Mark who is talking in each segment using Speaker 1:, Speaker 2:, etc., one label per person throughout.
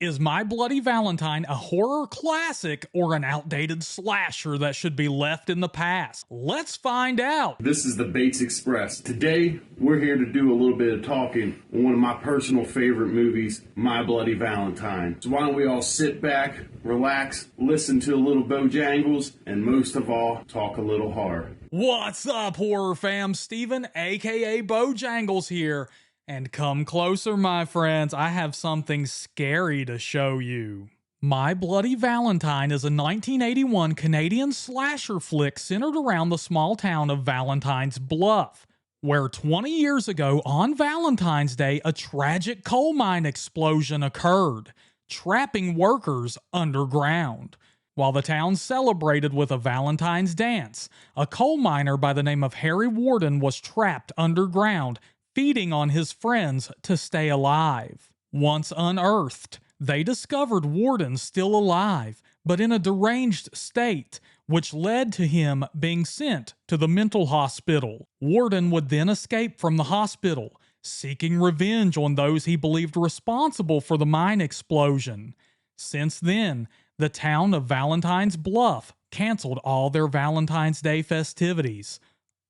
Speaker 1: Is My Bloody Valentine a horror classic or an outdated slasher that should be left in the past? Let's find out.
Speaker 2: This is the Bates Express. Today, we're here to do a little bit of talking on one of my personal favorite movies, My Bloody Valentine. So why don't we all sit back, relax, listen to a little Bojangles, and most of all, talk a little horror.
Speaker 1: What's up, horror fam? Steven, aka Bojangles here. And come closer, my friends, I have something scary to show you. My Bloody Valentine is a 1981 Canadian slasher flick centered around the small town of Valentine's Bluff, where 20 years ago on Valentine's Day, a tragic coal mine explosion occurred, trapping workers underground. While the town celebrated with a Valentine's dance, a coal miner by the name of Harry Warden was trapped underground, feeding on his friends to stay alive. Once unearthed, they discovered Warden still alive, but in a deranged state, which led to him being sent to the mental hospital. Warden would then escape from the hospital, seeking revenge on those he believed responsible for the mine explosion. Since then, the town of Valentine's Bluff canceled all their Valentine's Day festivities.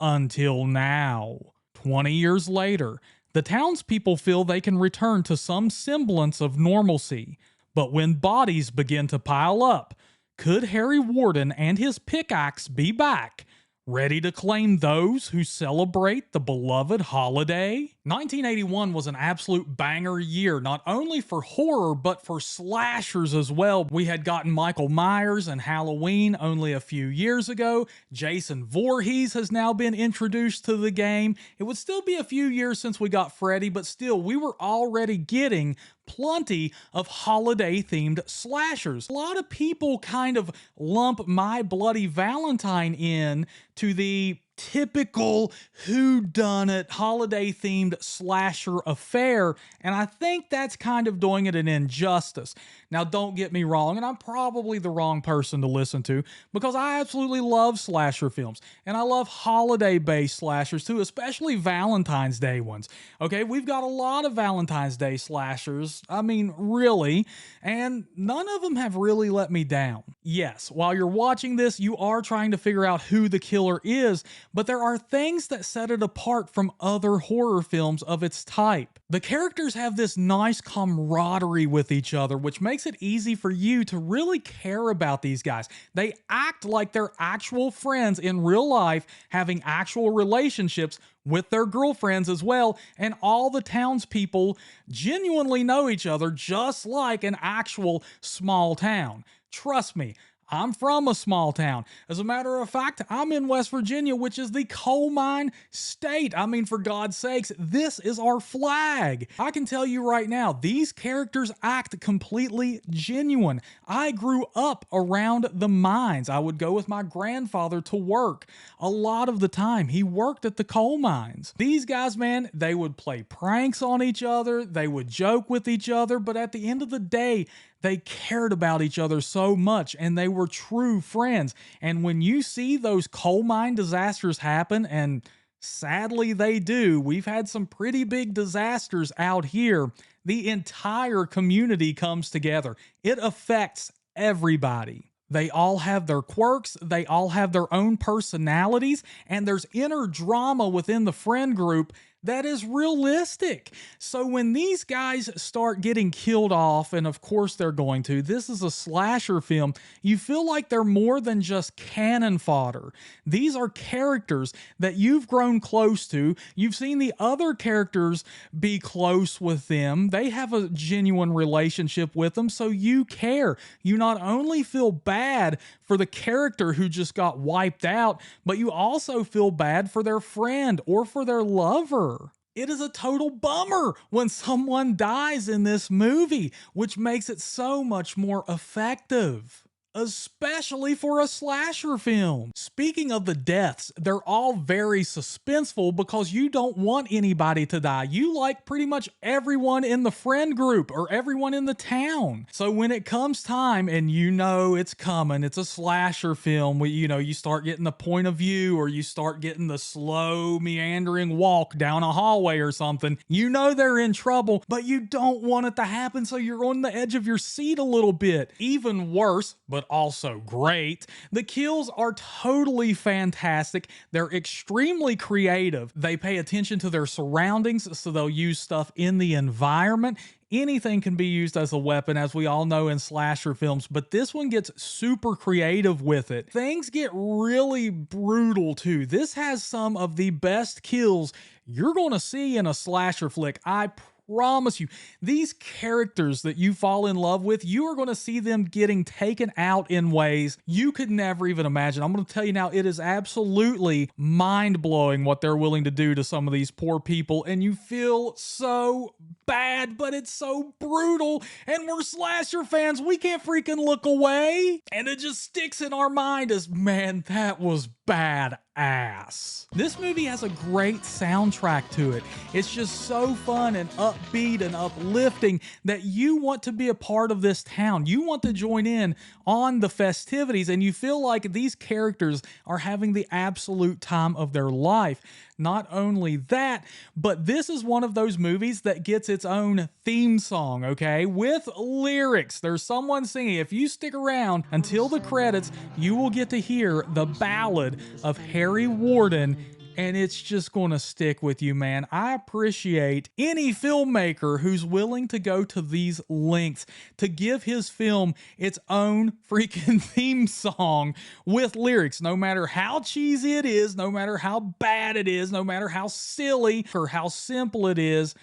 Speaker 1: Until now. 20 years later, the townspeople feel they can return to some semblance of normalcy. But when bodies begin to pile up, could Harry Warden and his pickaxe be back, ready to claim those who celebrate the beloved holiday? 1981 was an absolute banger year, not only for horror, but for slashers as well. We had gotten Michael Myers and Halloween only a few years ago. Jason Voorhees has now been introduced to the game. It would still be a few years since we got Freddy, but still, we were already getting plenty of holiday-themed slashers. A lot of people kind of lump My Bloody Valentine in to the typical whodunit holiday-themed slasher affair, and I think that's kind of doing it an injustice. Now, don't get me wrong, and I'm probably the wrong person to listen to, because I absolutely love slasher films, and I love holiday-based slashers too, especially Valentine's Day ones. Okay, we've got a lot of Valentine's Day slashers, I mean, really, and none of them have really let me down. Yes, while you're watching this, you are trying to figure out who the killer is, but there are things that set it apart from other horror films of its type. The characters have this nice camaraderie with each other, which makes it easy for you to really care about these guys. They act like they're actual friends in real life, having actual relationships with their girlfriends as well, and all the townspeople genuinely know each other just like an actual small town. Trust me, I'm from a small town. As a matter of fact, I'm in West Virginia, which is the coal mine state. I mean, for God's sakes, this is our flag. I can tell you right now, these characters act completely genuine. I grew up around the mines. I would go with my grandfather to work. A lot of the time, he worked at the coal mines. These guys, man, they would play pranks on each other. They would joke with each other, but at the end of the day, they cared about each other so much, and they were true friends. And when you see those coal mine disasters happen, and sadly they do, we've had some pretty big disasters out here, the entire community comes together. It affects everybody. They all have their quirks, they all have their own personalities, and there's inner drama within the friend group that is realistic. So when these guys start getting killed off, and of course they're going to, this is a slasher film, you feel like they're more than just cannon fodder. These are characters that you've grown close to. You've seen the other characters be close with them. They have a genuine relationship with them, so you care. You not only feel bad for the character who just got wiped out, but you also feel bad for their friend or for their lover. It is a total bummer when someone dies in this movie, which makes it so much more effective. especially for a slasher film. Speaking of the deaths, they're all very suspenseful because you don't want anybody to die. You like pretty much everyone in the friend group or everyone in the town. So when it comes time and you know it's coming, it's a slasher film where, you know, you start getting the point of view or you start getting the slow meandering walk down a hallway or something, you know they're in trouble, but you don't want it to happen, so you're on the edge of your seat a little bit. Even worse, but also great, the kills are totally fantastic. They're extremely creative. They pay attention to their surroundings, so they'll use stuff in the environment. Anything can be used as a weapon, as we all know in slasher films, but this one gets super creative with it. Things get really brutal too. This has some of the best kills you're going to see in a slasher flick. I promise you, these characters that you fall in love with, you are going to see them getting taken out in ways you could never even imagine. I'm going to tell you now, it is absolutely mind-blowing what they're willing to do to some of these poor people, and you feel so bad, but it's so brutal, and we're slasher fans. We can't freaking look away, and it just sticks in our mind as, man, that was badass. This movie has a great soundtrack to it. It's just so fun and upbeat and uplifting that you want to be a part of this town. You want to join in on the festivities, and you feel like these characters are having the absolute time of their life. Not only that, but this is one of those movies that gets its own theme song, okay? With lyrics. There's someone singing. If you stick around until the credits, you will get to hear the ballad of Harry Warden, and it's just going to stick with you, man. I appreciate any filmmaker who's willing to go to these lengths to give his film its own freaking theme song with lyrics. No matter how cheesy it is, no matter how bad it is, no matter how silly or how simple it is,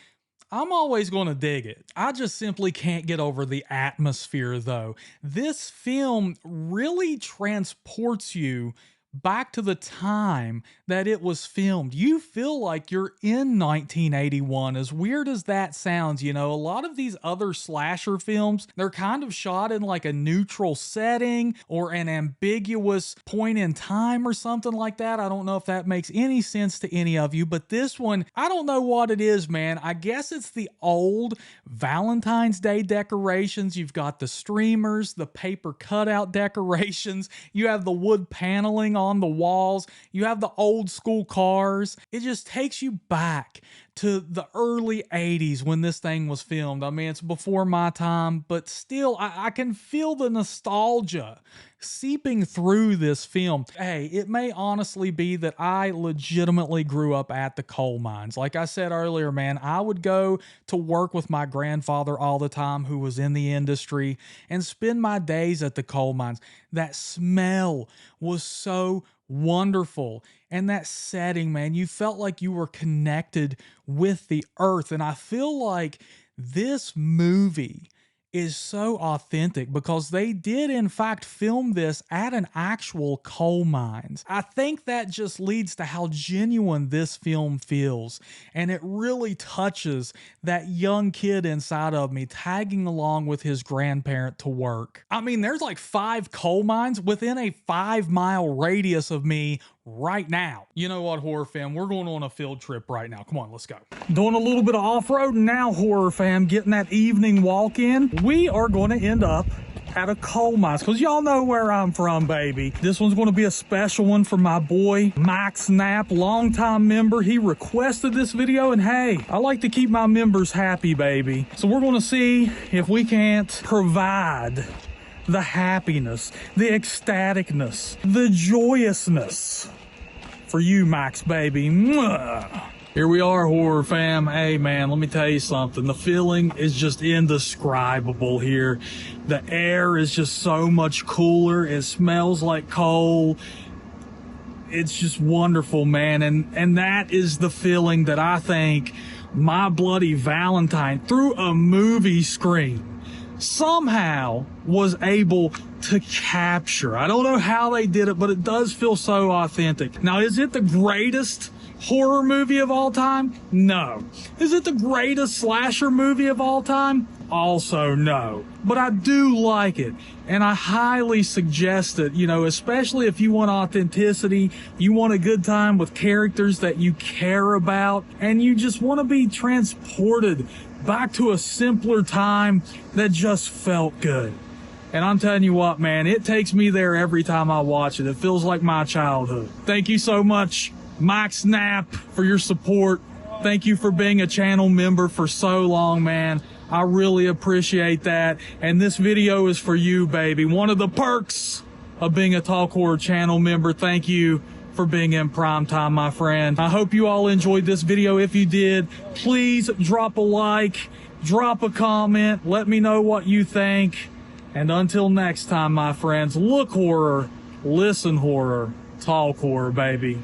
Speaker 1: I'm always going to dig it. I just simply can't get over the atmosphere, though. This film really transports you back to the time that it was filmed. You feel like you're in 1981, as weird as that sounds. You know, a lot of these other slasher films, they're kind of shot in like a neutral setting or an ambiguous point in time or something like that. I don't know if that makes any sense to any of you, but this one, I don't know what it is, man. I guess it's the old Valentine's Day decorations. You've got the streamers, the paper cutout decorations, you have the wood paneling on the walls, you have the old school cars. It just takes you back to the early 80s when this thing was filmed. I mean, it's before my time, but still, I can feel the nostalgia seeping through this film. Hey, it may honestly be that I legitimately grew up at the coal mines. Like I said earlier, man, I would go to work with my grandfather all the time, who was in the industry, and spend my days at the coal mines. That smell was so wonderful. And that setting, man, you felt like you were connected with the earth. And I feel like this movie is so authentic because they did in fact film this at an actual coal mines. I think that just leads to how genuine this film feels, and it really touches that young kid inside of me tagging along with his grandparent to work. I mean, there's like 5 coal mines within a 5-mile radius of me right now. You know what, horror fam? We're going on a field trip right now. Come on, let's go. Doing a little bit of off-road now, horror fam, getting that evening walk in. We are going to end up at a coal mines because y'all know where I'm from, baby. This one's going to be a special one for my boy Max Knapp, longtime member. He requested this video, and hey, I like to keep my members happy, baby. So we're going to see if we can't provide the happiness, the ecstaticness, the joyousness for you, Max, baby. Mwah. Here we are, horror fam. Hey, man, let me tell you something. The feeling is just indescribable here. The air is just so much cooler. It smells like coal. It's just wonderful, man. And that is the feeling that I think My Bloody Valentine, through a movie screen, somehow was able to capture. I don't know how they did it, but it does feel so authentic. Now, is it the greatest horror movie of all time? No. Is it the greatest slasher movie of all time? Also no. But I do like it, and I highly suggest it, you know, especially if you want authenticity, you want a good time with characters that you care about, and you just want to be transported back to a simpler time that just felt good. And I'm telling you what, man, it takes me there every time I watch it. It feels like my childhood. Thank you so much, Mike Snap, for your support. Thank you for being a channel member for so long, man. I really appreciate that. And this video is for you, baby. One of the perks of being a Talk Horror channel member. Thank you for being in prime time, my friend. I hope you all enjoyed this video. If you did, please drop a like, drop a comment, let me know what you think. And until next time, my friends, look horror, listen horror, talk horror, baby.